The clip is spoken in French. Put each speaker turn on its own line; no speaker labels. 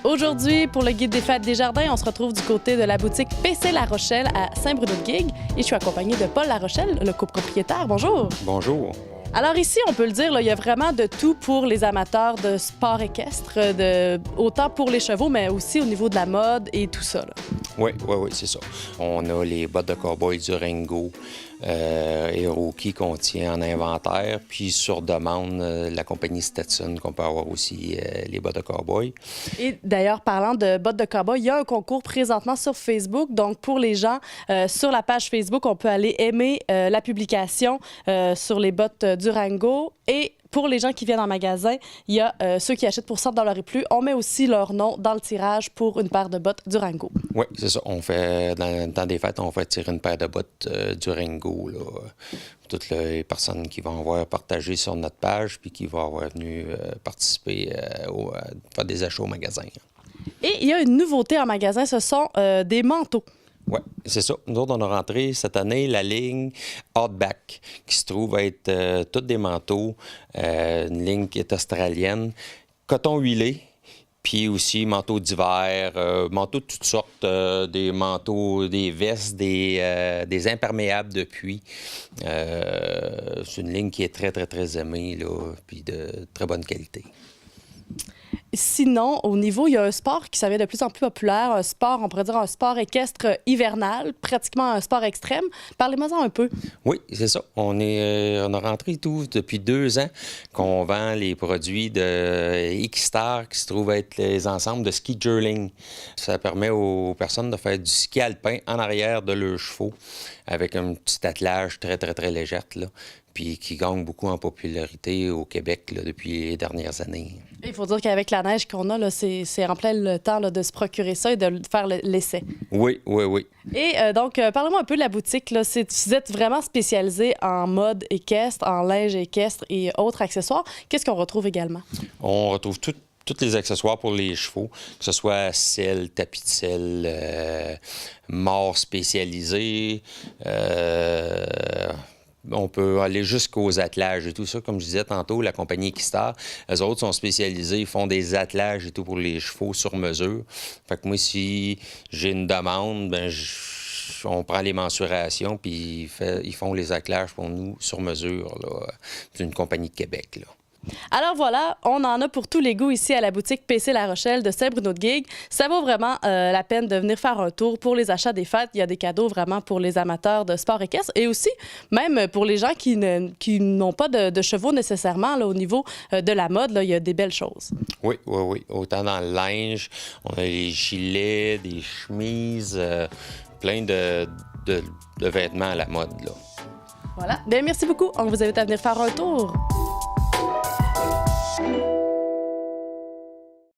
Aujourd'hui, pour le guide des fêtes des jardins, on se retrouve du côté de la boutique PC La Rochelle à Saint-Bruno-de-Guigue et je suis accompagnée de Paul La Rochelle, le copropriétaire. Bonjour.
Bonjour.
Alors ici, on peut le dire, là, il y a vraiment de tout pour les amateurs de sport équestre, autant pour les chevaux, mais aussi au niveau de la mode et tout ça.
Oui, c'est ça. On a les bottes de cow-boy Durango et Rookie qu'on tient en inventaire, puis sur demande, la compagnie Stetson qu'on peut avoir aussi les bottes de cow-boy. Et
d'ailleurs, parlant de bottes de cow-boy, il y a un concours présentement sur Facebook. Donc, pour les gens, sur la page Facebook, on peut aller aimer la publication sur les bottes Durango. Et pour les gens qui viennent en magasin, il y a ceux qui achètent pour 100 $ et plus. On met aussi leur nom dans le tirage pour une paire de bottes Durango.
Oui, c'est ça. On fait, dans le temps des fêtes, on fait tirer une paire de bottes Durango. Là, toutes les personnes qui vont avoir partagé sur notre page puis qui vont avoir venu participer à faire des achats au magasin.
Et il y a une nouveauté en magasin, ce sont des manteaux.
Oui, c'est ça. Nous autres, on a rentré cette année la ligne Outback, qui se trouve être toutes des manteaux, une ligne qui est australienne, coton huilé, puis aussi manteaux d'hiver, manteaux de toutes sortes, des manteaux, des vestes, des imperméables de pluie. C'est une ligne qui est très, très, très aimée, là, puis de très bonne qualité.
Sinon, au niveau, il y a un sport qui s'avère de plus en plus populaire, un sport, on pourrait dire un sport équestre hivernal, pratiquement un sport extrême. Parlez-moi-en un peu.
Oui, c'est ça. On a rentré tout depuis 2 ans qu'on vend les produits de X-Star qui se trouvent être les ensembles de ski Jerling. Ça permet aux personnes de faire du ski alpin en arrière de leurs chevaux avec un petit attelage très, très, très légère, là, puis qui gagne beaucoup en popularité au Québec là, depuis les dernières années.
Il faut dire qu'avec la neige qu'on a, là, c'est en plein le temps là, de se procurer ça et de faire l'essai.
Oui.
Et donc, parlez-moi un peu de la boutique. Là. Vous êtes vraiment spécialisé en mode équestre, en linge équestre et autres accessoires. Qu'est-ce qu'on retrouve également?
On retrouve tous les accessoires pour les chevaux, que ce soit selle, tapis de selle, mors spécialisés, on peut aller jusqu'aux attelages et tout ça. Comme je disais tantôt, la compagnie X-Star, eux autres sont spécialisés, ils font des attelages et tout pour les chevaux sur mesure. Fait que moi, si j'ai une demande, on prend les mensurations puis ils font les attelages pour nous sur mesure. C'est une compagnie de Québec, là.
Alors voilà, on en a pour tous les goûts ici à la boutique PC La Rochelle de Saint-Bruno-de-Guigue. Ça vaut vraiment la peine de venir faire un tour pour les achats des fêtes. Il y a des cadeaux vraiment pour les amateurs de sport équestre et aussi même pour les gens qui n'ont pas de chevaux nécessairement là, au niveau de la mode. Là, il y a des belles choses.
Oui. Autant dans le linge, on a des gilets, des chemises, plein de vêtements à la mode, là.
Voilà. Bien, merci beaucoup. On vous invite à venir faire un tour.